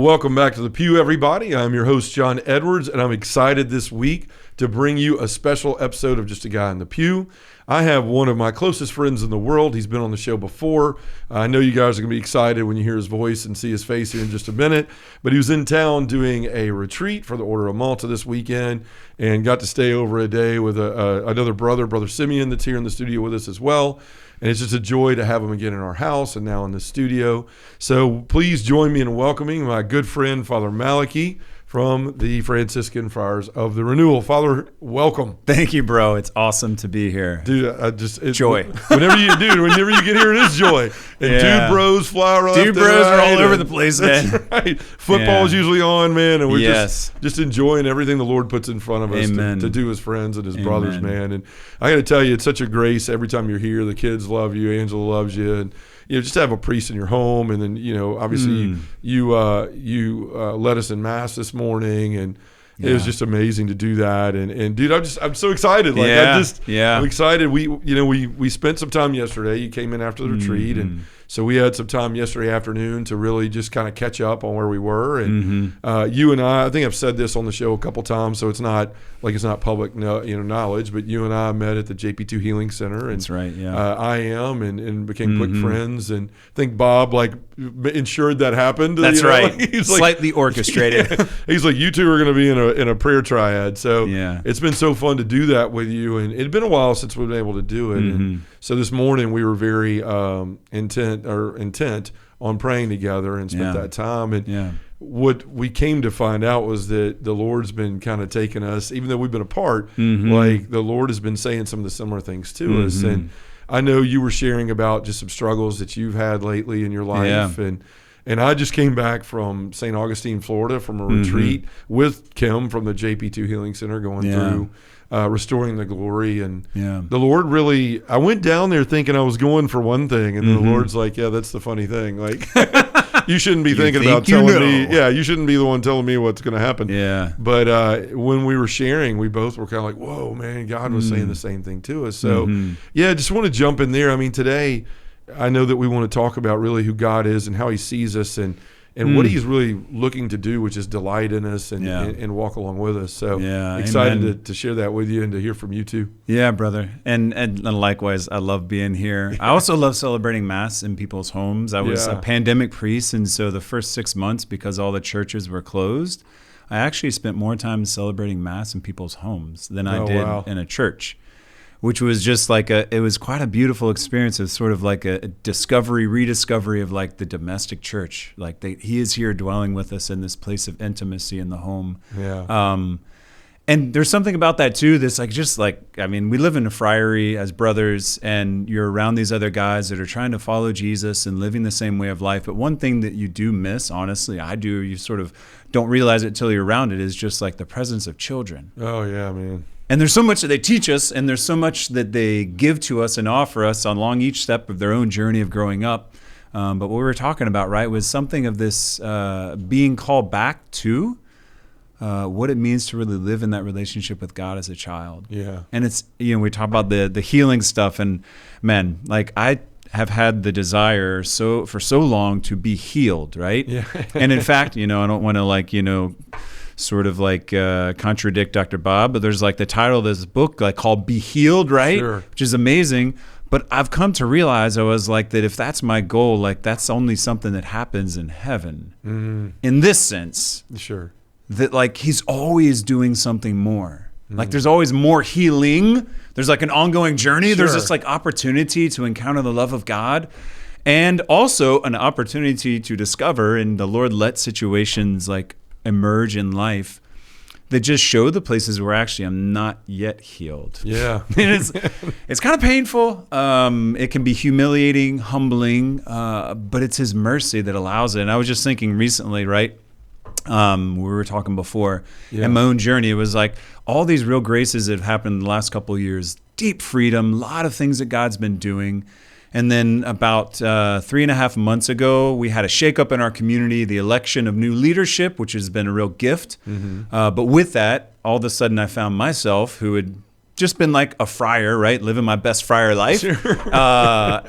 welcome back to The Pew, everybody. I'm your host, John Edwards, and I'm excited this week to bring you a special episode of Just a Guy in the Pew. I have one of my closest friends in the world. He's been on the show before. I know you guys are going to be excited when you hear his voice and see his face here in just a minute. But he was in town doing a retreat for the Order of Malta this weekend and got to stay over a day with another brother, Brother Simeon, that's here in the studio with us as well. And it's just a joy to have him again in our house and now in the studio. So please join me in welcoming my good friend, Fr Malachy, from the Franciscan Friars of the Renewal. Father, welcome. Thank you, bro. It's awesome to be here. Dude, joy. Whenever you get here, it is joy. And Yeah. Dude bros fly around. Dude bros are all over the place, man. That's right. Football's usually on, man. And we're just enjoying everything the Lord puts in front of us to do as friends and as brothers, man. And I got to tell you, it's such a grace every time you're here. The kids love you. Angela loves you. And just to have a priest in your home, and then obviously you led us in mass this morning, and it was just amazing to do that. And dude, I'm so excited. I'm excited. We spent some time yesterday. You came in after the retreat, and so we had some time yesterday afternoon to really just kind of catch up on where we were. And you and I think I've said this on the show a couple times, so it's not public knowledge, but you and I met at the JP2 Healing Center. And that's right. Yeah, I am, and became quick friends. And I think Bob ensured that happened. That's right. He's slightly orchestrated. Yeah. He's like, you two are going to be in a prayer triad. So it's been so fun to do that with you, and it'd been a while since we've been able to do it. And so this morning we were very intent on praying together and spent that time. And what we came to find out was that the Lord's been kind of taking us, even though we've been apart, like the Lord has been saying some of the similar things to us. And I know you were sharing about just some struggles that you've had lately in your life. And I just came back from St. Augustine, Florida, from a retreat with Kim from the JP2 Healing Center, going through Restoring the Glory. And the Lord really, I went down there thinking I was going for one thing, and the Lord's like, yeah, that's the funny thing. Like, you shouldn't be thinking about telling me. Yeah, you shouldn't be the one telling me what's going to happen. Yeah. But when we were sharing, we both were kind of like, whoa, man, God was saying the same thing to us. So, just want to jump in there. I mean, today, I know that we want to talk about really who God is and how he sees us and what he's really looking to do, which is delight in us and walk along with us. So excited to share that with you and to hear from you too. Yeah, brother. And likewise, I love being here. I also love celebrating Mass in people's homes. I was a pandemic priest, and so the first 6 months, because all the churches were closed, I actually spent more time celebrating Mass in people's homes than I did in a church, which was just it was quite a beautiful experience. It was sort of like a rediscovery of like the domestic church. Like he is here dwelling with us in this place of intimacy in the home. Yeah. And there's something about that too. That's we live in a friary as brothers, and you're around these other guys that are trying to follow Jesus and living the same way of life. But one thing that you do miss, honestly, I do, you sort of don't realize it till you're around it, is just like the presence of children. Oh yeah, man. And there's so much that they teach us, and there's so much that they give to us and offer us along each step of their own journey of growing up. But what we were talking about, right, was something of this being called back to what it means to really live in that relationship with God as a child. Yeah. And it's, we talk about the healing stuff, and man, like I have had the desire for so long to be healed, right? Yeah. And in fact, I don't want to sort of contradict Dr. Bob, but there's the title of this book called Be Healed, right? Sure. Which is amazing. But I've come to realize that if that's my goal, that's only something that happens in heaven. In this sense. Sure. That he's always doing something more. There's always more healing. There's an ongoing journey. Sure. There's this opportunity to encounter the love of God. And also an opportunity to discover, and the Lord let situations emerge in life that just show the places where actually I'm not yet healed. Yeah. It's kind of painful. It can be humiliating, humbling, but it's his mercy that allows it. And I was just thinking recently, right? We were talking before in my own journey, it was all these real graces that have happened in the last couple of years, deep freedom, a lot of things that God's been doing. And then about 3.5 months ago, we had a shakeup in our community, the election of new leadership, which has been a real gift. But with that, all of a sudden I found myself, who had just been a friar, right, living my best friar life, sure.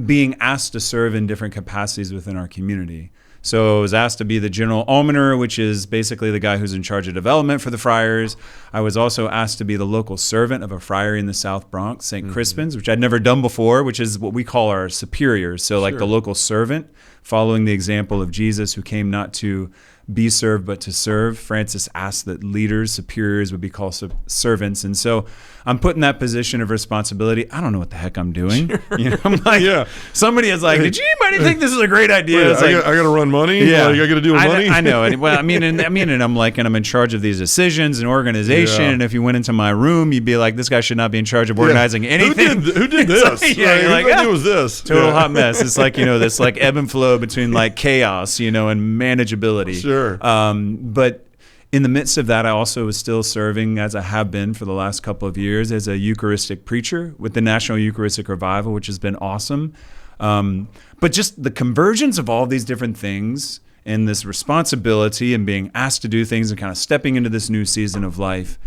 Being asked to serve in different capacities within our community. So I was asked to be the general almoner, which is basically the guy who's in charge of development for the friars. I was also asked to be the local servant of a friary in the South Bronx, St. Crispin's, which I'd never done before, which is what we call our superiors. So like the local servant, following the example of Jesus, who came not to be served but to serve. Francis asked that leaders, superiors, would be called servants. And so I'm put in that position of responsibility. I don't know what the heck I'm doing. You know, I'm like, somebody is like, did anybody think this is a great idea? I got to run money. Yeah, I got to deal with money. I know. And, well, and I'm in charge of these decisions and organization. And if you went into my room, you'd be like, this guy should not be in charge of organizing anything. Who did this? You're like, who was this? Total hot mess. It's like, this like ebb and flow between like chaos, and manageability. Sure. But in the midst of that, I also was still serving, as I have been for the last couple of years, as a Eucharistic preacher with the National Eucharistic Revival, which has been awesome. But just the convergence of all these different things and this responsibility and being asked to do things and kind of stepping into this new season of life,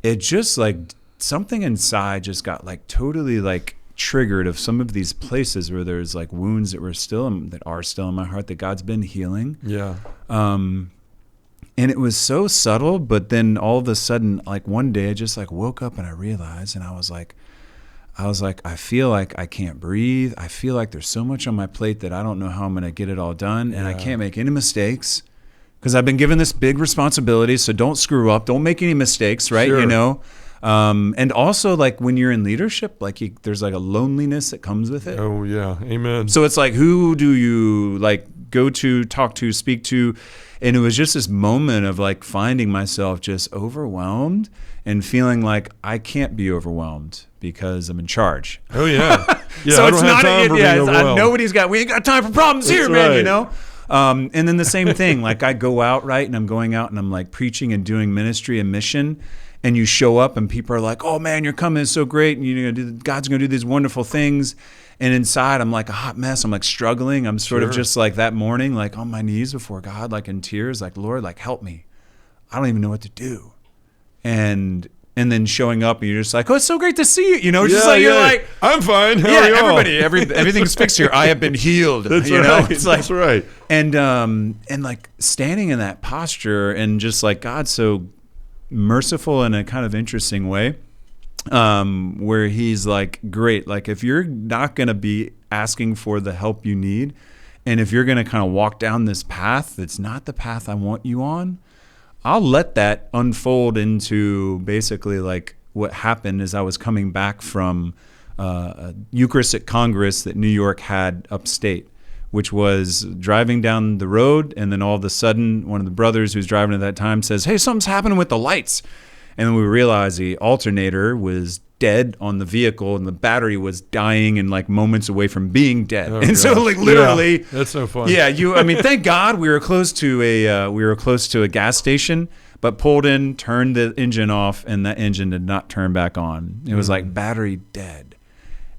it just like something inside just got like totally like triggered of some of these places where there's like wounds that are still in my heart that God's been healing. Yeah. And it was so subtle, but then all of a sudden, like one day I just like woke up and I realized, and I was like, I feel like I can't breathe. I feel like there's so much on my plate that I don't know how I'm going to get it all done. And I can't make any mistakes because I've been given this big responsibility. So don't screw up. Don't make any mistakes, right? Sure. And also like when you're in leadership, like there's like a loneliness that comes with it. Oh yeah. Amen. So it's like, who do you like go to, talk to, speak to? And it was just this moment of like finding myself just overwhelmed and feeling like I can't be overwhelmed because I'm in charge. Oh yeah. Yeah. So I it's don't have not time for being overwhelmed. We ain't got time for problems here, right. man, And then the same thing, like I go out, right? And I'm going out and I'm like preaching and doing ministry and mission. And you show up and people are like, oh man, you're coming, it's so great. And God's going to do these wonderful things. And inside I'm like a hot mess. I'm like struggling. I'm sort of just like that morning, like on my knees before God, like in tears, like, Lord, like help me. I don't even know what to do. And then showing up and you're just like, oh, it's so great to see you. You're like, I'm fine. How are y'all? Everything's fixed here. I have been healed. That's right. It's like, that's right. And like standing in that posture and just like God's so merciful in a kind of interesting way, where he's like, great, like if you're not going to be asking for the help you need, and if you're going to kind of walk down this path that's not the path I want you on, I'll let that unfold into basically like what happened as I was coming back from a Eucharistic Congress that New York had upstate, which was driving down the road, and then all of a sudden, one of the brothers who's driving at that time says, hey, something's happening with the lights. And then we realized the alternator was dead on the vehicle, and the battery was dying and like moments away from being dead. Oh, and gosh. so like literally, that's so fun. Yeah, thank God we were close to a gas station, but pulled in, turned the engine off, and that engine did not turn back on. It was like battery dead.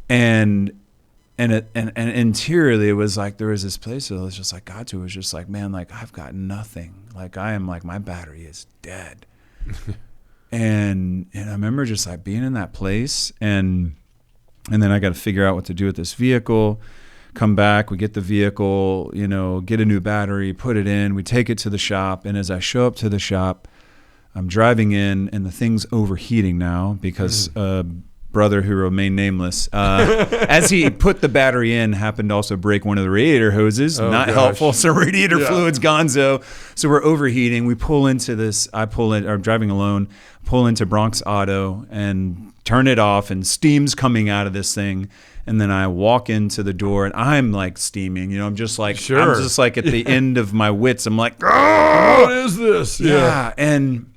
And interiorly, it was like there was this place that it was just like God to was just like, man, like I've got nothing. Like I am like my battery is dead. and I remember just like being in that place, and then I got to figure out what to do with this vehicle. Come back, we get the vehicle, get a new battery, put it in, we take it to the shop, and as I show up to the shop, I'm driving in, and the thing's overheating now because brother who remained nameless, as he put the battery in, happened to also break one of the radiator hoses. Oh, not gosh. helpful. So radiator fluid's gonzo. So we're overheating. We pull into this. I'm driving alone. Pull into Bronx Auto and turn it off, and steam's coming out of this thing. And then I walk into the door, and I'm like steaming. I'm just like Sure. I'm just like at the end of my wits. I'm like, what is this? Yeah. And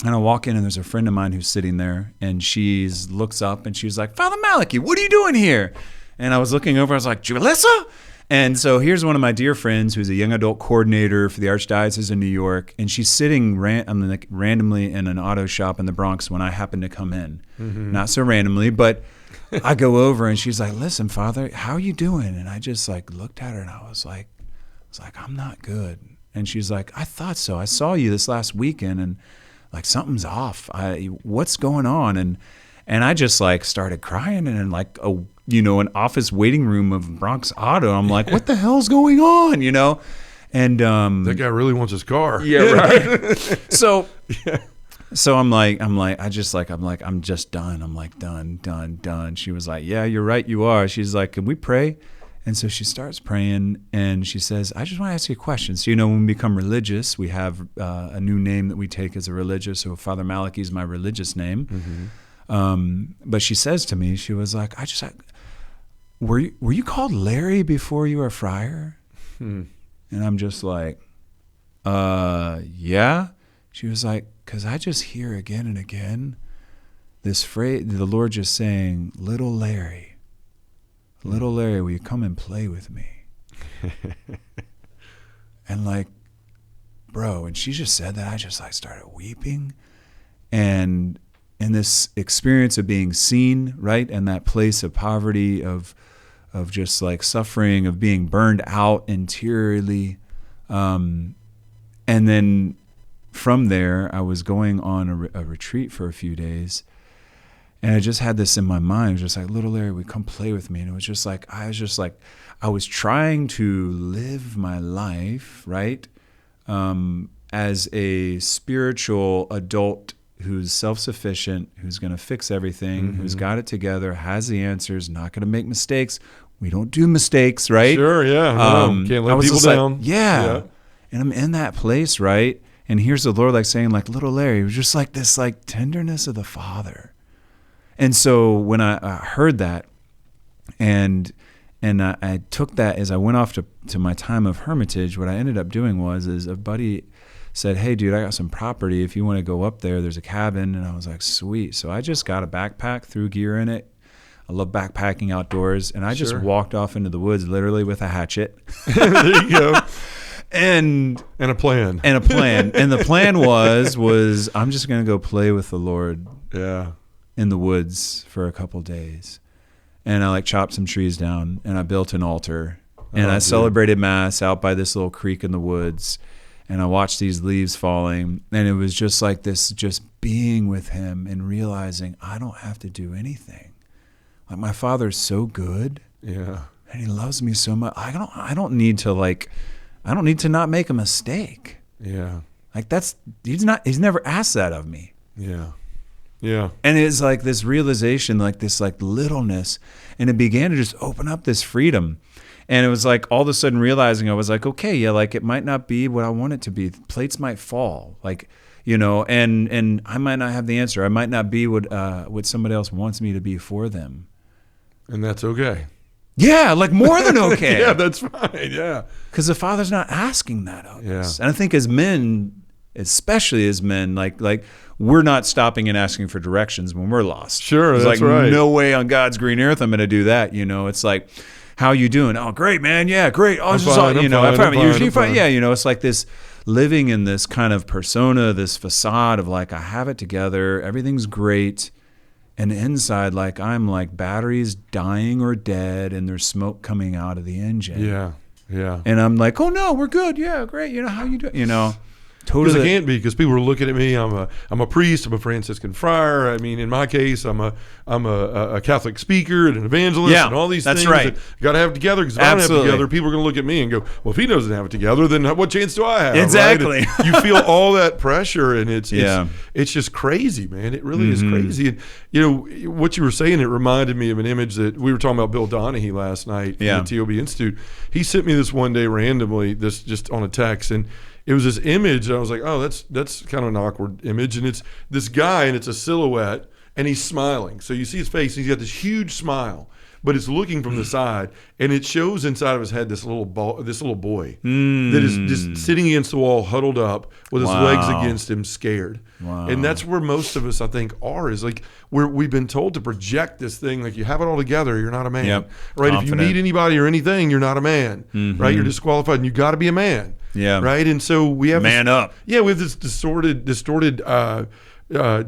I walk in, and there's a friend of mine who's sitting there, and she looks up, and she's like, Father Malachy, what are you doing here? And I was looking over, I was like, Julissa? And so here's one of my dear friends who's a young adult coordinator for the Archdiocese of New York, and she's sitting randomly in an auto shop in the Bronx when I happen to come in. Mm-hmm. Not so randomly, but I go over, and she's like, listen, Father, how are you doing? And I just like looked at her, and I was like, I'm not good. And she's like, I thought so. I saw you this last weekend, and like something's off. What's going on? And I just like started crying, and in like an office waiting room of Bronx Auto, I'm like, what the hell's going on? And that guy really wants his car. Yeah, right. So I'm just done. I'm like, done. She was like, yeah, you're right, you are. She's like, can we pray? And so she starts praying, and she says, I just want to ask you a question. So, when we become religious, we have a new name that we take as a religious. So Fr Malachy is my religious name. But she says to me, she was like, were you called Larry before you were a friar? And I'm just like, yeah. She was like, because I just hear again and again this phrase, the Lord just saying, little Larry, will you come and play with me? And like, bro, and she just said that, I just like started weeping. And in this experience of being seen, right, and that place of poverty, of just like suffering, of being burned out interiorly, and then from there, I was going on a retreat for a few days, and I just had this in my mind. It was just like, little Larry, would come play with me. And it was just like, I was trying to live my life, right, as a spiritual adult who's self-sufficient, who's going to fix everything, who's got it together, has the answers, not going to make mistakes. We don't do mistakes, right? Sure, yeah. Can't let people down. Like, yeah. And I'm in that place, right? And here's the Lord like saying, like, little Larry, it was just like this like tenderness of the Father. And so when I heard that, and I took that as I went off to my time of hermitage, what I ended up doing is a buddy said, hey, dude, I got some property. If you want to go up there, there's a cabin. And I was like, sweet. So I just got a backpack, threw gear in it. I love backpacking outdoors. And I just walked off into the woods literally with a hatchet. There you go. And a plan. And the plan was I'm just going to go play with the Lord. Yeah. In the woods for a couple days. And I like chopped some trees down, and I built an altar, and I celebrated Mass out by this little creek in the woods, and I watched these leaves falling, and it was just like this, just being with him and realizing I don't have to do anything. Like, my Father's so good. Yeah. And he loves me so much. I don't need to not make a mistake. Yeah. Like, he's never asked that of me. Yeah. Yeah. And it's like this realization, like this like littleness, and it began to just open up this freedom. And it was like all of a sudden realizing, I was like, okay, yeah, like it might not be what I want it to be. Plates might fall, like, and I might not have the answer. I might not be what somebody else wants me to be for them. And that's okay. Yeah, like more than okay. Yeah, that's fine. Yeah. Because the Father's not asking that of us. And I think as men, especially as men, like we're not stopping and asking for directions when we're lost. Sure, it's that's like, right. No way on God's green earth I'm going to do that. It's like, how you doing? Oh, great, man. Yeah, great. Oh, I'm fine. Yeah, it's like this living in this kind of persona, this facade of like, I have it together, everything's great. And inside, like, I'm like batteries dying or dead, and there's smoke coming out of the engine. Yeah, yeah. And I'm like, oh no, we're good. Yeah, great. How you doing? Totally. Because it can't be, because people are looking at me. I'm a priest. I'm a Franciscan friar. I mean, in my case, I'm a Catholic speaker and an evangelist and all these things. Right. That you got to have it together, because if I don't have it together, people are going to look at me and go, well, if he doesn't have it together, then what chance do I have? Exactly. Right? You feel all that pressure, and it's just crazy, man. It really is crazy. And what you were saying, it reminded me of an image that we were talking about. Bill Donahue last night at the TOB Institute. He sent me this one day randomly, this just on a text, and it was this image, and I was like, oh, that's kind of an awkward image. And it's this guy, and it's a silhouette, and he's smiling. So you see his face, and he's got this huge smile, but it's looking from the side, and it shows inside of his head this little boy that is just sitting against the wall, huddled up, with his legs against him, scared. Wow. And that's where most of us, I think, is like we've been told to project this thing, like you have it all together, you're not a man. Yep. Right? Confident. If you need anybody or anything, you're not a man. Right? You're disqualified, and you got to be a man. Yeah. Right. And so we have up. Yeah, we have this distorted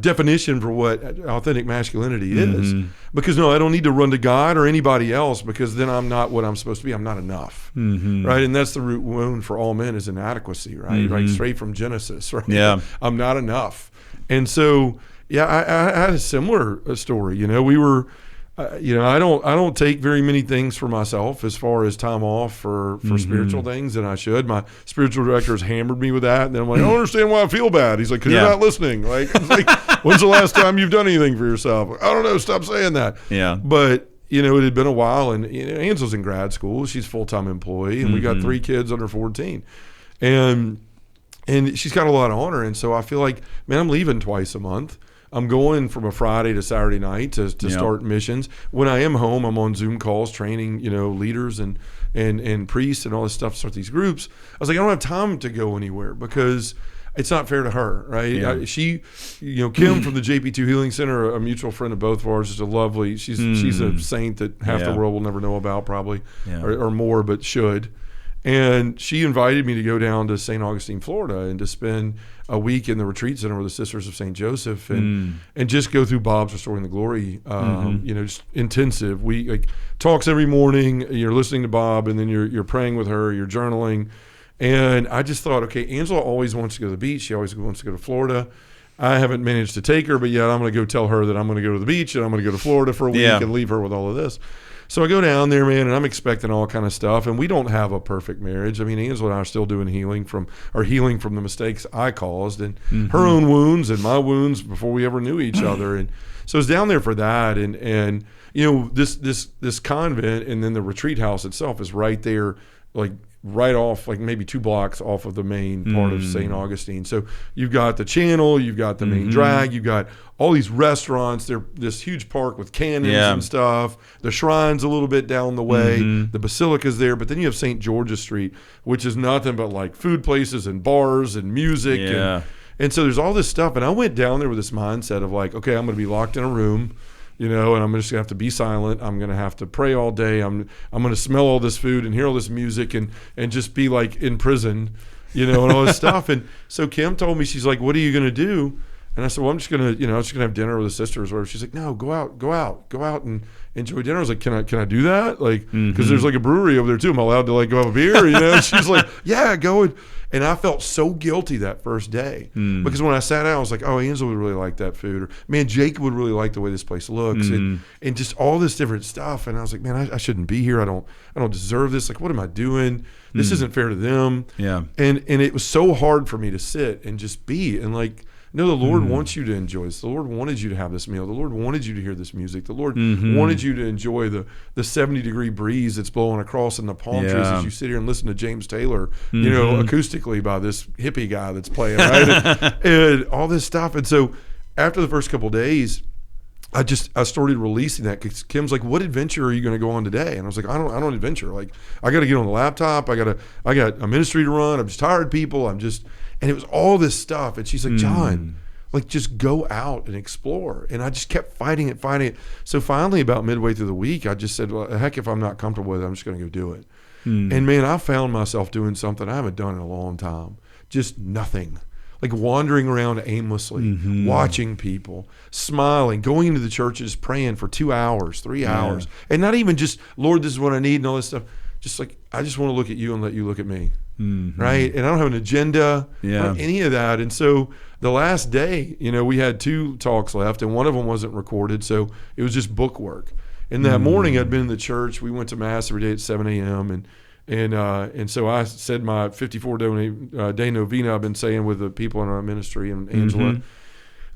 definition for what authentic masculinity is. Because I don't need to run to God or anybody else, because then I'm not what I'm supposed to be. I'm not enough. Right. And that's the root wound for all men, is inadequacy. Right. Right. Straight from Genesis. Right. Yeah. I'm not enough. And so, I had a similar story. We were I don't take very many things for myself as far as time off for spiritual things than I should. My spiritual director has hammered me with that, and then I'm like, I don't understand why I feel bad. He's like, because you're not listening. Like, when's the last time you've done anything for yourself? I don't know. Stop saying that. Yeah. But it had been a while, and Ansel's in grad school. She's a full-time employee, and we got 3 kids under 14, and she's got a lot on her. And so I feel like, man, I'm leaving twice a month. I'm going from a Friday to Saturday night to start missions. When I am home, I'm on Zoom calls training, leaders and priests and all this stuff to start these groups. I was like, I don't have time to go anywhere because it's not fair to her, right? Yeah. She, Kim from the JP2 Healing Center, a mutual friend of both of ours, is a lovely. She's a saint that half the world will never know about, probably, or more, but should. And she invited me to go down to St. Augustine, Florida, and to spend a week in the retreat center with the Sisters of St. Joseph, and just go through Bob's Restoring the Glory. Just intensive. We talks every morning. You're listening to Bob, and then you're praying with her. You're journaling, and I just thought, okay, Angela always wants to go to the beach. She always wants to go to Florida. I haven't managed to take her, but yet I'm going to go tell her that I'm going to go to the beach and I'm going to go to Florida for a week and leave her with all of this. So I go down there, man, and I'm expecting all kind of stuff. And we don't have a perfect marriage. I mean, Angela and I are still doing healing from the mistakes I caused, and her own wounds and my wounds before we ever knew each other. And so I was down there for that. And this convent and then the retreat house itself is right there, like right off, like maybe 2 blocks off of the main part of St. Augustine. So you've got the channel, you've got the main drag, you've got all these restaurants. They're this huge park with cannons and stuff. The shrine's a little bit down the way. The basilica's there, but then you have St. George's Street, which is nothing but like food places and bars and music. And so there's all this stuff. And I went down there with this mindset of like, okay, I'm going to be locked in a room, and I'm just gonna have to be silent. I'm gonna have to pray all day. I'm gonna smell all this food and hear all this music and just be like in prison, and all this stuff. And so Kim told me, she's like, "What are you gonna do?" And I said, "Well, I'm just gonna, have dinner with the sisters." Or she's like, "No, go out and enjoy dinner." I was like, "Can I do that? Like, because there's like a brewery over there too. Am I allowed to like go have a beer?" She's like, "Yeah, go." And I felt so guilty that first day because when I sat down, I was like, "Oh, Ansel would really like that food," or "Man, Jake would really like the way this place looks," and just all this different stuff. And I was like, "Man, I shouldn't be here. I don't deserve this. Like, what am I doing? This isn't fair to them." Yeah. And it was so hard for me to sit and just be and like. No, the Lord wants you to enjoy this. The Lord wanted you to have this meal. The Lord wanted you to hear this music. The Lord wanted you to enjoy the 70-degree breeze that's blowing across in the palm trees as you sit here and listen to James Taylor, acoustically by this hippie guy that's playing, right? and all this stuff. And so after the first couple of days, I started releasing that because Kim's like, "What adventure are you going to go on today?" And I was like, I don't adventure. Like, I got to get on the laptop. I got a ministry to run. I'm just tired people. And it was all this stuff. And she's like, "John, like just go out and explore." And I just kept fighting it. So finally about midway through the week, I just said, "Well, heck, if I'm not comfortable with it, I'm just going to go do it." And man, I found myself doing something I haven't done in a long time. Just nothing. Like wandering around aimlessly, watching people, smiling, going into the churches, praying for 2 hours, 3 hours. And not even just, "Lord, this is what I need," and all this stuff. Just like, I just want to look at you and let you look at me. Right? And I don't have an agenda, not any of that. And so the last day, we had 2 talks left, and one of them wasn't recorded, so it was just book work. And that morning I'd been in the church. We went to Mass every day at 7 a.m. And so I said my 54-day novena I've been saying with the people in our ministry and Angela.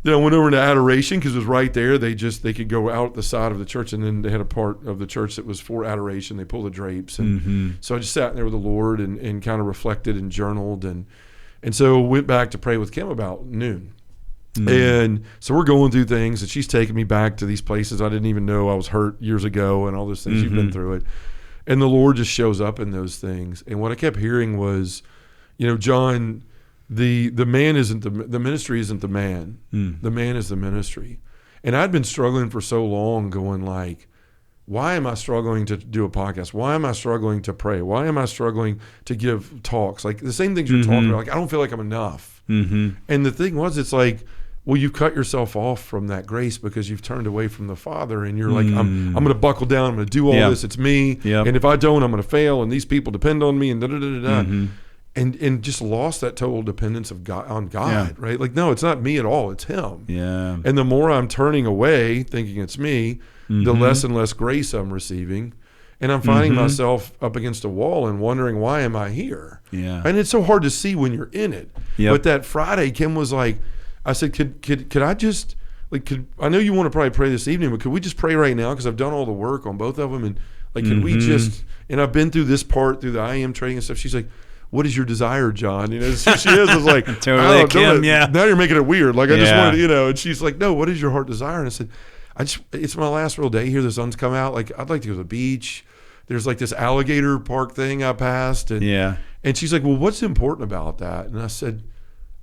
Then I went over into adoration because it was right there. They could go out the side of the church, and then they had a part of the church that was for adoration. They pulled the drapes. And so I just sat in there with the Lord and kind of reflected and journaled. And so went back to pray with Kim about noon. And so we're going through things, and she's taking me back to these places I didn't even know I was hurt years ago and all those things. You've been through it. And the Lord just shows up in those things. And what I kept hearing was, John, the man isn't the ministry isn't the man. The man is the ministry. And I'd been struggling for so long going like, why am I struggling to do a podcast? Why am I struggling to pray? Why am I struggling to give talks? Like the same things you're talking about. Like, I don't feel like I'm enough. And the thing was, it's like, well, you cut yourself off from that grace because you've turned away from the Father, and you're like, I'm going to buckle down. I'm going to do all this. It's me. And if I don't, I'm going to fail. And these people depend on me. And da-da-da-da-da. And just lost that total dependence of God on God, right? Like, no, it's not me at all. It's Him. And the more I'm turning away, thinking it's me, the less and less grace I'm receiving. And I'm finding myself up against a wall and wondering, why am I here? Yeah. And it's so hard to see when you're in it. Yep. But that Friday, Kim was like, I said, could I just, like, I know you want to probably pray this evening, but could we just pray right now? Because I've done all the work on both of them. And like, could we just, and I've been through this part through the IM training and stuff. She's like, what is your desire, John? You know, so she is. It's like, totally, Kim, yeah. Now you're making it weird. Like, I just wanted, you know, and she's like, no, what is your heart desire? And I said, it's my last real day here. The sun's come out. Like, I'd like to go to the beach. There's like this alligator park thing I passed. And, and she's like, well, what's important about that? And I said,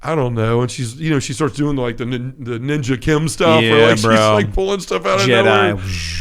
I don't know. And she's, you know, she starts doing like the Ninja Kim stuff. Yeah, where like bro. she's like pulling stuff out of nowhere.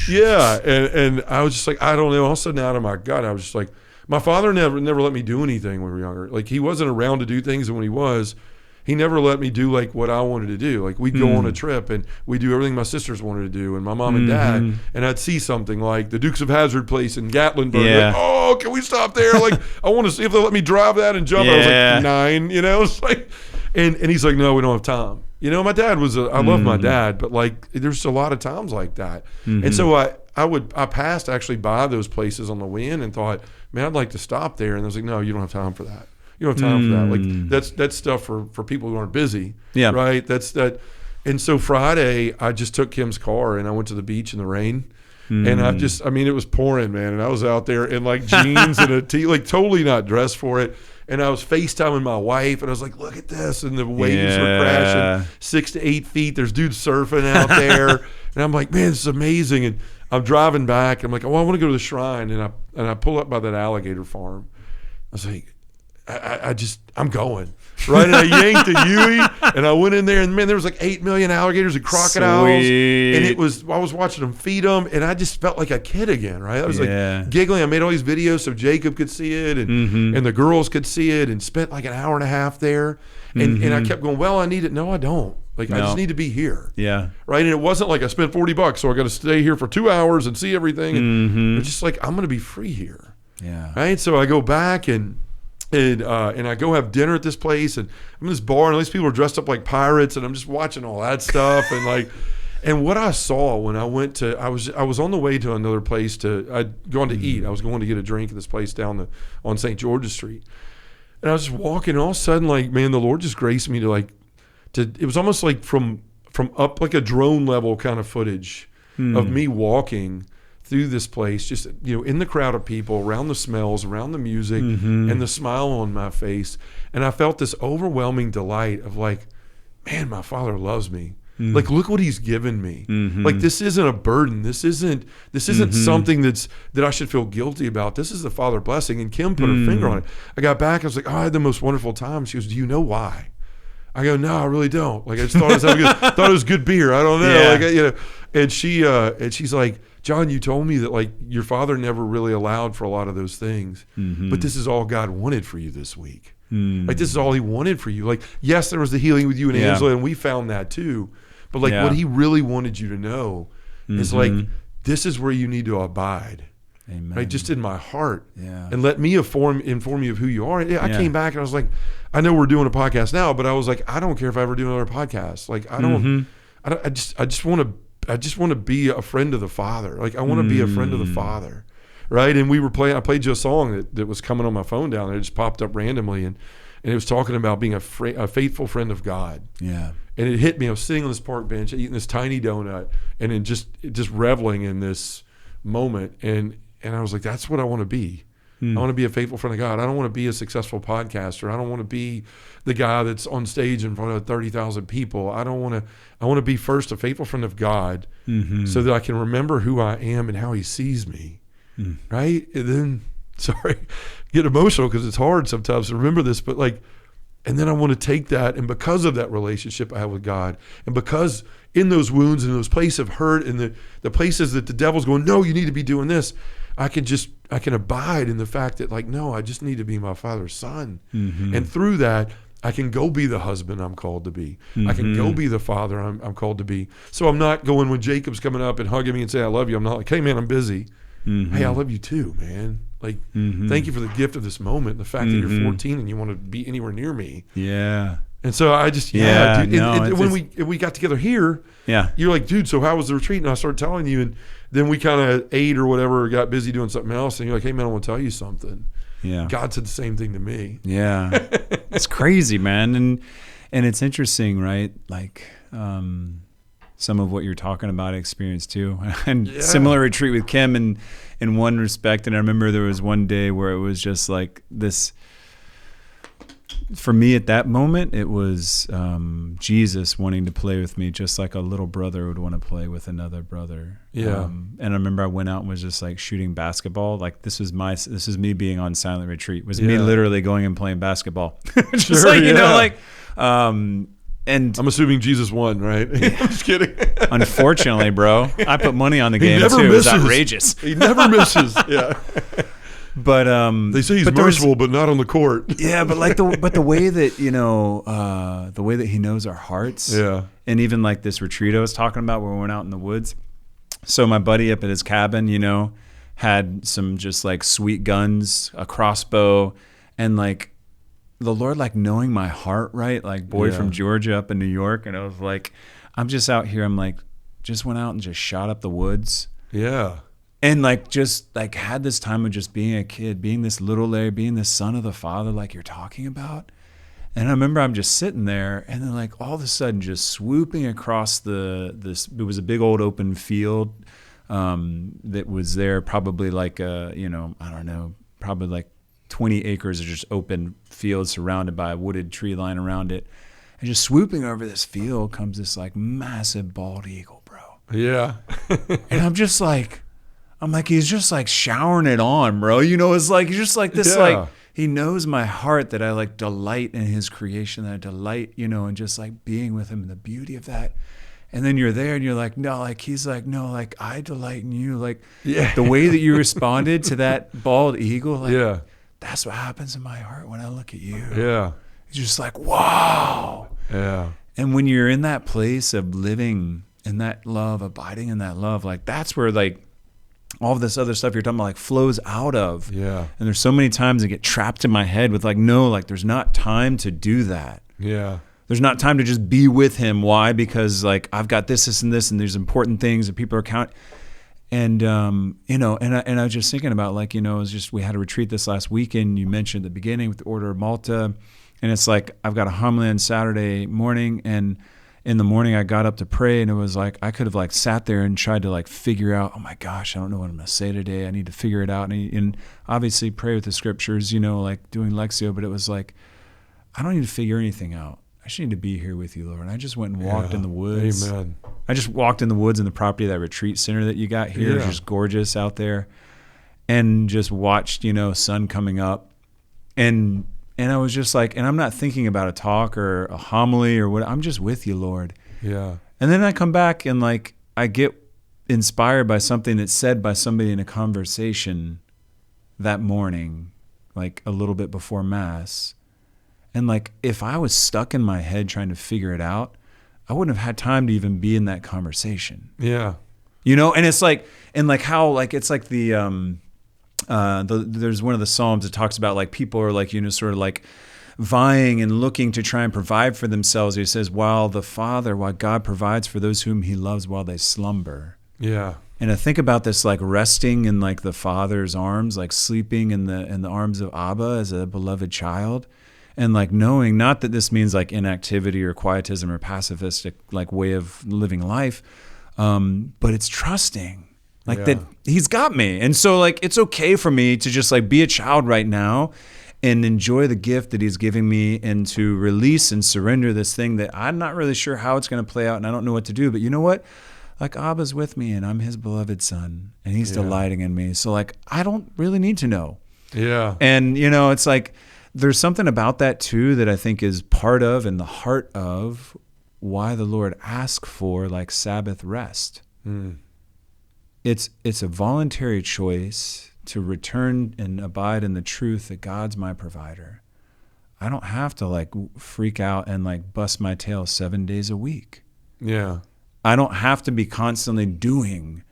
Yeah. And I was just like, I don't know. All of a sudden out of my gut, I was just like, my father never let me do anything when we were younger. Like, he wasn't around to do things, and when he was, he never let me do like what I wanted to do. Like, we'd go on a trip and we'd do everything my sisters wanted to do, and my mom and dad, and I'd see something like the Dukes of Hazzard place in Gatlinburg. Yeah. Like, oh, can we stop there? Like, I want to see if they'll let me drive that and jump. I was like 9, you know? It's like, and he's like, no, we don't have time. You know, my dad was I love my dad, but like, there's a lot of times like that. And so I passed actually by those places on the way in and thought, man, I'd like to stop there. And I was like, no, you don't have time for that. You don't have time for that. Like, that's stuff for people who aren't busy. Yeah. Right. That's that. And so Friday, I just took Kim's car and I went to the beach in the rain. And I mean, it was pouring, man. And I was out there in like jeans and a tee, like totally not dressed for it. And I was FaceTiming my wife, and I was like, look at this. And the waves were crashing 6 to 8 feet. There's dudes surfing out there. And I'm like, man, this is amazing. And I'm driving back. I'm like, oh, I want to go to the shrine. And I pull up by that alligator farm. I was like, I'm going. Right? And I yanked a Yui, and I went in there, and man, there was like 8 million alligators and crocodiles. Sweet. And I was watching them feed them, and I just felt like a kid again, right? I was like giggling. I made all these videos so Jacob could see it, and the girls could see it, and spent like an hour and a half there. And I kept going, well, I need it. No, I don't. Like, I just need to be here. Yeah. Right? And it wasn't like I spent $40, so I got to stay here for 2 hours and see everything. And it's just like, I'm going to be free here. Yeah. Right? So I go back and I go have dinner at this place, and I'm in this bar, and all these people are dressed up like pirates, and I'm just watching all that stuff. And like, and what I saw when I went to, I was on the way to another place I'd gone to eat. I was going to get a drink at this place down on St. George's Street. And I was just walking, and all of a sudden, like, man, the Lord just graced me to it was almost like from up, like a drone level kind of footage of me walking through this place, just, you know, in the crowd of people, around the smells, around the music, and the smile on my face. And I felt this overwhelming delight of like, man, my Father loves me. Like, look what He's given me. Like, this isn't a burden. This isn't something that I should feel guilty about. This is the Father blessing. And Kim put her finger on it. I got back. I was like, oh, I had the most wonderful time. She goes, do you know why? I go, no, I really don't. Like, I just thought it was good beer. I don't know. Yeah. Like, you know. And she's like, John, you told me that like your father never really allowed for a lot of those things, but this is all God wanted for you this week. Like, this is all He wanted for you. Like, yes, there was the healing with you and Angela, and we found that too. But like, what He really wanted you to know is like, this is where you need to abide. Amen. Right, just in my heart, and let me inform you of who you are. I came back and I was like, I know we're doing a podcast now, but I was like, I don't care if I ever do another podcast. Like, I just want to be a friend of the Father. Like, I want to be a friend of the Father, right? And I played you a song that was coming on my phone down there. It just popped up randomly, and it was talking about being a faithful friend of God. Yeah. And it hit me. I was sitting on this park bench, eating this tiny donut, and then just reveling in this moment. And I was like, that's what I want to be. I want to be a faithful friend of God. I don't want to be a successful podcaster. I don't want to be the guy that's on stage in front of 30,000 people. I want to be first a faithful friend of God, so that I can remember who I am and how He sees me. Right? And then, get emotional because it's hard sometimes to remember this, but like, and then I want to take that, and because of that relationship I have with God, and because in those wounds and those places of hurt and the places that the devil's going, no, you need to be doing this, I can abide in the fact that like, no, I just need to be my Father's son. And through that, I can go be the husband I'm called to be. I can go be the father I'm called to be. So I'm not going when Jacob's coming up and hugging me and saying, I love you. I'm not like, hey man, I'm busy. Hey, I love you too, man. Like, thank you for the gift of this moment. The fact that you're 14 and you want to be anywhere near me. Yeah. And so I just, dude. When we got together here, you're like, dude, so how was the retreat? And I started telling you, and then we kind of ate or whatever, got busy doing something else. And you're like, hey, man, I want to tell you something. Yeah. God said the same thing to me. Yeah. It's crazy, man. And it's interesting, right? Like some of what you're talking about I experienced too. And similar retreat with Kim in one respect. And I remember there was one day where it was just like this. For me at that moment, it was Jesus wanting to play with me just like a little brother would want to play with another brother. Yeah. And I remember I went out and was just like shooting basketball. Like this is me being on silent retreat. It was me literally going and playing basketball. Just like, you know, like, and I'm assuming Jesus won, right? I'm just kidding. Unfortunately, bro, I put money on the game too. Misses. It was outrageous. He never misses. Yeah. But they say he's merciful, but not on the court. Yeah, but like the way that, you know, the way that he knows our hearts. Yeah. And even like this retreat I was talking about where we went out in the woods. So my buddy up at his cabin, you know, had some just like sweet guns, a crossbow, and like the Lord like knowing my heart, right? Like boy from Georgia up in New York, and I was like, I'm just out here. I'm like, just went out and just shot up the woods. Yeah. And like just like had this time of just being a kid, being this little Larry, being the son of the Father like you're talking about. And I remember I'm just sitting there and then like all of a sudden just swooping across it was a big old open field that was there probably like you know, I don't know, probably like 20 acres of just open field surrounded by a wooded tree line around it. And just swooping over this field comes this like massive bald eagle, bro. Yeah. And I'm like, he's just like showering it on, bro. You know, it's like, he's just like this, like, he knows my heart that I like delight in his creation, that I delight, you know, and just like being with him and the beauty of that. And then you're there and you're like, no, like, he's like, no, like, I delight in you. Like, the way that you responded to that bald eagle, like, that's what happens in my heart when I look at you. Yeah. It's just like, wow. Yeah. And when you're in that place of living in that love, abiding in that love, like, that's where, like, all of this other stuff you're talking about like flows out of. Yeah. And there's so many times I get trapped in my head with like, no, like there's not time to do that. Yeah. There's not time to just be with him. Why? Because like I've got this, and this, and there's important things that people are counting. And, you know, and I was just thinking about like, you know, it was just, we had a retreat this last weekend. You mentioned at the beginning with the Order of Malta. And it's like, I've got a homily on Saturday morning, and in the morning I got up to pray, and it was like I could have like sat there and tried to like figure out, oh my gosh, I don't know what I'm going to say today. I need to figure it out. And obviously pray with the scriptures, you know, like doing Lectio, but it was like, I don't need to figure anything out. I just need to be here with you, Lord. And I just went and walked in the woods. Amen. I just walked in the woods in the property of that retreat center that you got here. It's just gorgeous out there. And just watched, you know, sun coming up. And I was just like, and I'm not thinking about a talk or a homily or what. I'm just with you, Lord. Yeah. And then I come back and like I get inspired by something that's said by somebody in a conversation that morning, like a little bit before Mass. And like if I was stuck in my head trying to figure it out, I wouldn't have had time to even be in that conversation. Yeah. You know, and it's like, and like how like it's like there's one of the Psalms that talks about like people are like, you know, sort of like vying and looking to try and provide for themselves. He says, while God provides for those whom he loves while they slumber. Yeah. And I think about this like resting in like the Father's arms, like sleeping in the arms of Abba as a beloved child. And like knowing, not that this means like inactivity or quietism or pacifistic like way of living life, but it's trusting. Like that he's got me. And so like, it's okay for me to just like be a child right now and enjoy the gift that he's giving me and to release and surrender this thing that I'm not really sure how it's going to play out and I don't know what to do. But you know what? Like Abba's with me and I'm his beloved son and he's delighting in me. So like, I don't really need to know. Yeah. And you know, it's like, there's something about that too that I think is part of and the heart of why the Lord asks for like Sabbath rest. Mm. It's a voluntary choice to return and abide in the truth that God's my provider. I don't have to like freak out and like bust my tail 7 days a week. Yeah. I don't have to be constantly doing.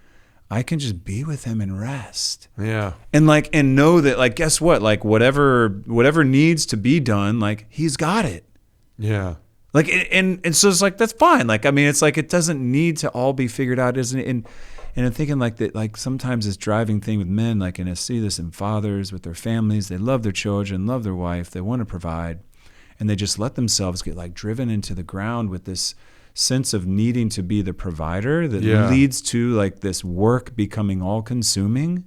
I can just be with him and rest. Yeah. And like, and know that like, guess what? Like whatever needs to be done, like he's got it. Yeah. Like, and so it's like, that's fine. Like, I mean, it's like, it doesn't need to all be figured out, isn't it? And I'm thinking like that, like sometimes this driving thing with men, like, and I see this in fathers with their families, they love their children, love their wife, they want to provide, and they just let themselves get like driven into the ground with this sense of needing to be the provider that leads to like this work becoming all consuming.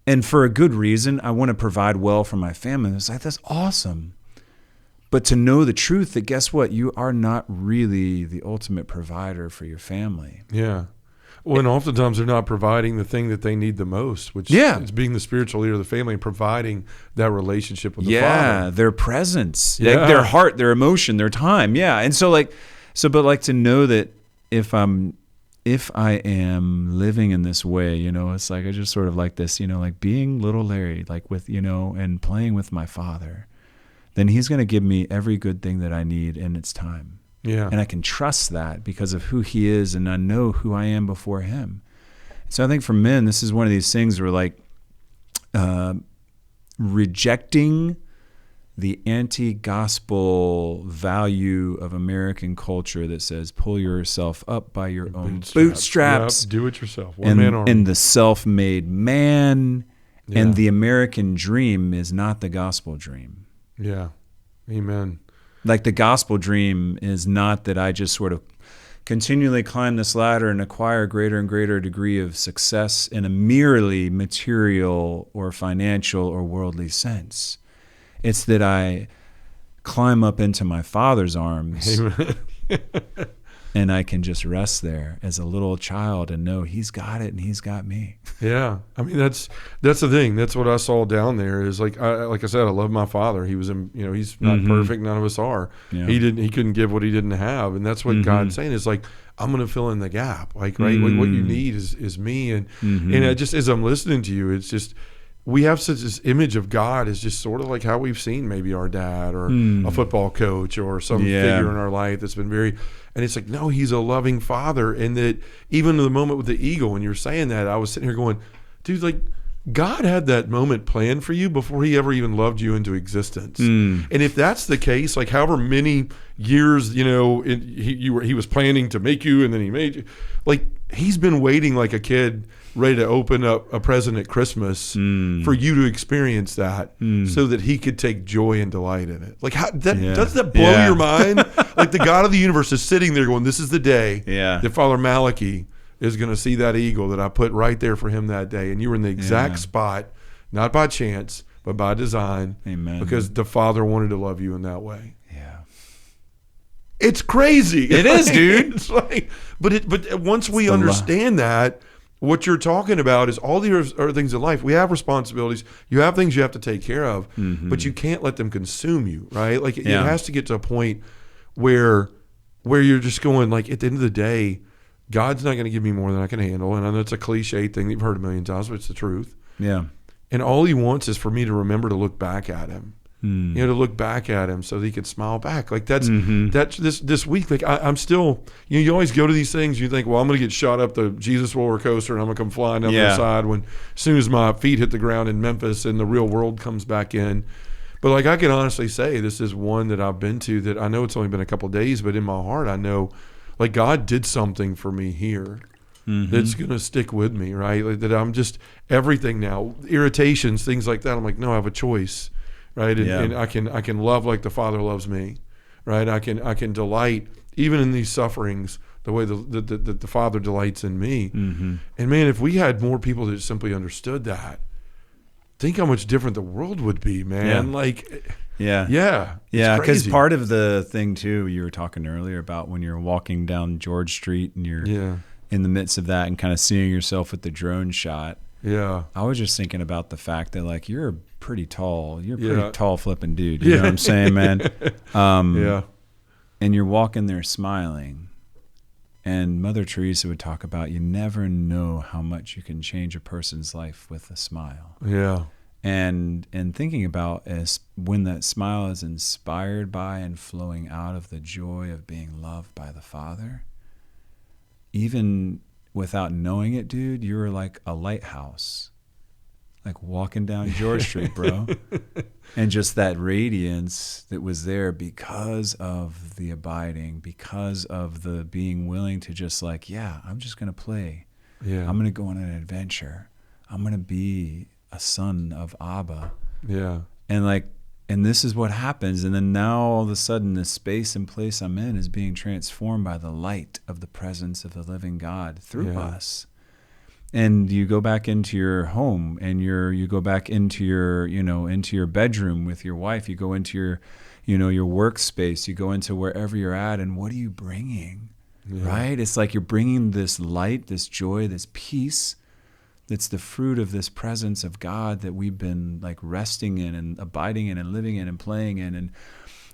And for a good reason, I want to provide well for my family. It's like, that's awesome. But to know the truth that, guess what? You are not really the ultimate provider for your family. Yeah. Well, and oftentimes they're not providing the thing that they need the most, which is being the spiritual leader of the family and providing that relationship with the Father. Yeah, their presence, their heart, their emotion, their time. Yeah. And so but like to know that if I am living in this way, you know, it's like I just sort of like this, you know, like being little Larry, like with, you know, and playing with my Father, then he's going to give me every good thing that I need in its time. Yeah. And I can trust that because of who he is, and I know who I am before him. So I think for men, this is one of these things where like rejecting the anti-gospel value of American culture that says pull yourself up by your own bootstraps. Yep, do it yourself. One man army. And the self-made man. Yeah. And the American dream is not the gospel dream. Yeah. Amen. Like the gospel dream is not that I just sort of continually climb this ladder and acquire greater and greater degree of success in a merely material or financial or worldly sense. It's that I climb up into my Father's arms and I can just rest there as a little child and know he's got it and he's got me. Yeah. I mean, that's the thing. That's what I saw down there is like I said, I love my father. He was he's not perfect. None of us are. Yeah. He couldn't give what he didn't have. And that's what God's saying is like, I'm going to fill in the gap. Like, right. What you need is me. And, and I just, as I'm listening to you, it's just, we have such this image of God as just sort of like how we've seen maybe our dad or a football coach or some figure in our life that's been very, and it's like, no, he's a loving father. And that even in the moment with the eagle, when you're saying that, I was sitting here going, dude, like God had that moment planned for you before he ever even loved you into existence. And if that's the case, like however many years, you know, he was planning to make you and then he made you, like he's been waiting like a kid ready to open up a present at Christmas for you to experience that so that he could take joy and delight in it. Like, doesn't that blow your mind? Like the God of the universe is sitting there going, this is the day that Father Malachy is going to see that eagle that I put right there for him that day. And you were in the exact spot, not by chance, but by design. Amen. Because the Father wanted to love you in that way. Yeah. It's crazy. It is, dude. It's like, but once we understand that, what you're talking about is all the other things in life. We have responsibilities. You have things you have to take care of, but you can't let them consume you, right? Like it has to get to a point where you're just going like, at the end of the day, God's not going to give me more than I can handle. And I know it's a cliche thing that you've heard a million times, but it's the truth. Yeah. And all he wants is for me to remember to look back at him. You know, to look back at him so that he could smile back. Like that's this week. Like I'm still, you always go to these things. You think, well, I'm going to get shot up the Jesus roller coaster and I'm going to come flying down the side when as soon as my feet hit the ground in Memphis and the real world comes back in. But like I can honestly say, this is one that I've been to that I know it's only been a couple of days, but in my heart I know, like God did something for me here. That's going to stick with me, right? Like that I'm just everything now, irritations, things like that. I'm like, no, I have a choice. Right. And I can love like the Father loves me. Right. I can delight even in these sufferings the way that the Father delights in me. And man, if we had more people that simply understood that, think how much different the world would be, man. Yeah. Because part of the thing too, you were talking earlier about when you're walking down George Street and you're in the midst of that and kind of seeing yourself with the drone shot. Yeah. I was just thinking about the fact that like you're pretty tall flipping dude. You know what I'm saying, man? And you're walking there smiling. And Mother Teresa would talk about you never know how much you can change a person's life with a smile. Yeah. And thinking about as when that smile is inspired by and flowing out of the joy of being loved by the Father, even without knowing it, dude, you're like a lighthouse. like walking down George Street, bro. And just that radiance that was there because of the abiding, because of the being willing to just like, yeah, I'm just going to play. Yeah. I'm going to go on an adventure. I'm going to be a son of Abba. Yeah. And this is what happens. And then now all of a sudden the space and place I'm in is being transformed by the light of the presence of the living God through us. And you go back into your home, and you go back into your, into your bedroom with your wife. You go into your, your workspace. You go into wherever you're at, and what are you bringing? Yeah. Right? It's like you're bringing this light, this joy, this peace. That's the fruit of this presence of God that we've been like resting in and abiding in and living in and playing in,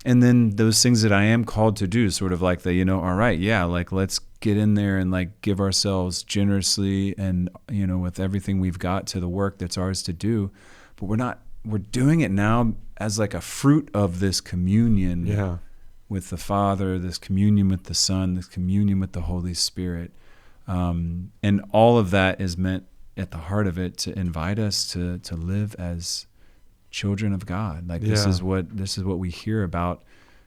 and then those things that I am called to do, sort of like the, all right, yeah, like let's get in there and like give ourselves generously and, with everything we've got to the work that's ours to do. But we're doing it now as like a fruit of this communion with the Father, this communion with the Son, this communion with the Holy Spirit. And all of that is meant at the heart of it to invite us to live as children of God. Like this is what we hear about,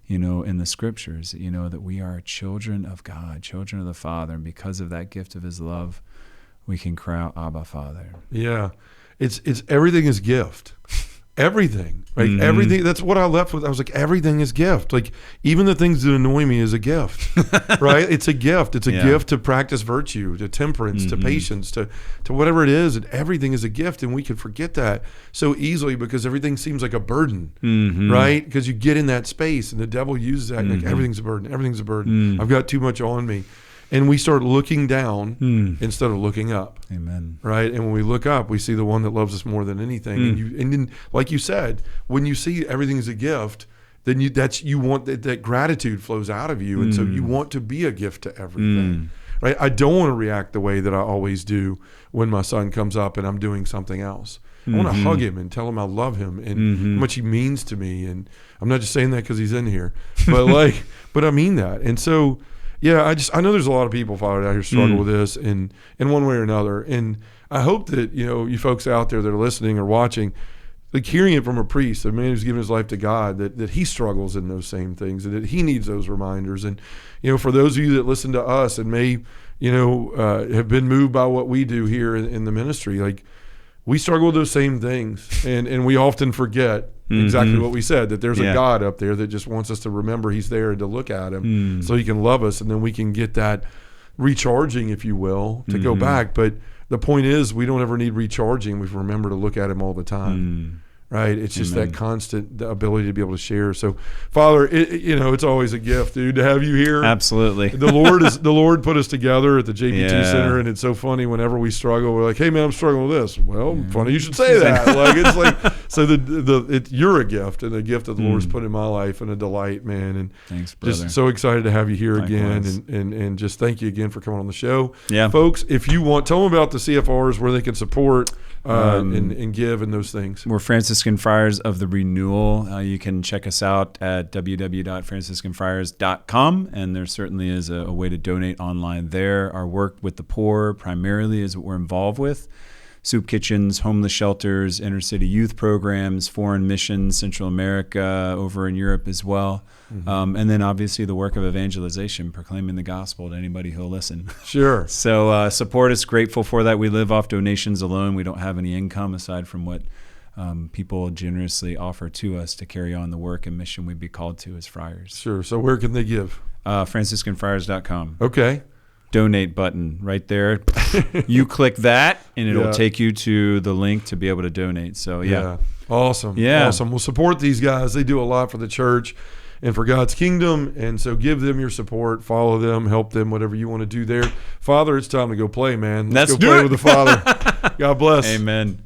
in the scriptures, that we are children of God, children of the Father. And because of that gift of his love, we can cry out, Abba, Father. Yeah. It's everything is gift. Everything. Like everything. That's what I left with. I was like, everything is gift. Like even the things that annoy me is a gift, right? It's a gift. It's a gift to practice virtue, to temperance, to patience, to whatever it is. And everything is a gift. And we can forget that so easily because everything seems like a burden, right? Because you get in that space and the devil uses that. Like everything's a burden. Everything's a burden. I've got too much on me. And we start looking down instead of looking up. Amen. Right? And when we look up, we see the one that loves us more than anything. And then, like you said, when you see everything as a gift, then you want that gratitude flows out of you. And so you want to be a gift to everything. Right? I don't want to react the way that I always do when my son comes up and I'm doing something else. I want to hug him and tell him I love him and how much he means to me. And I'm not just saying that because he's in here, but but I mean that. And so, yeah, I know there's a lot of people, Father, out here struggle with this in one way or another. And I hope that, you folks out there that are listening or watching, like hearing it from a priest, a man who's given his life to God, that he struggles in those same things and that he needs those reminders. And, for those of you that listen to us and may, have been moved by what we do here in the ministry, like we struggle with those same things. And we often forget exactly what we said, that there's a God up there that just wants us to remember he's there and to look at him so he can love us. And then we can get that recharging, if you will, to go back. But the point is we don't ever need recharging. We remember to look at him all the time. Right? It's just that constant ability to be able to share. So, Father, it's always a gift, dude, to have you here. Absolutely. The Lord put us together at the JPT Center, and it's so funny whenever we struggle. We're like, hey, man, I'm struggling with this. Well, funny you should say that. Like it's like so you're a gift, and a gift that the Lord's put in my life, and a delight, man. And thanks, brother. Just so excited to have you here again, and just thank you again for coming on the show. Yeah, folks, if you want, tell them about the CFRs, where they can support and give and those things. We're Franciscan Friars of the Renewal. You can check us out at www.franciscanfriars.com, and there certainly is a way to donate online there. Our work with the poor primarily is what we're involved with. Soup kitchens, homeless shelters, inner city youth programs, foreign missions, Central America, over in Europe as well. And then obviously the work of evangelization, proclaiming the gospel to anybody who'll listen. Sure. So support us, grateful for that. We live off donations alone. We don't have any income aside from what people generously offer to us to carry on the work and mission we'd be called to as friars. Sure. So where can they give? FranciscanFriars.com. Okay. Donate button right there. You click that and it'll take you to the link to be able to donate. So Awesome. We'll support these guys. They do a lot for the church and for God's kingdom. And so give them your support, follow them, help them, whatever you want to do there. Father, it's time to go play, man. Let's go play with the Father. God bless. Amen.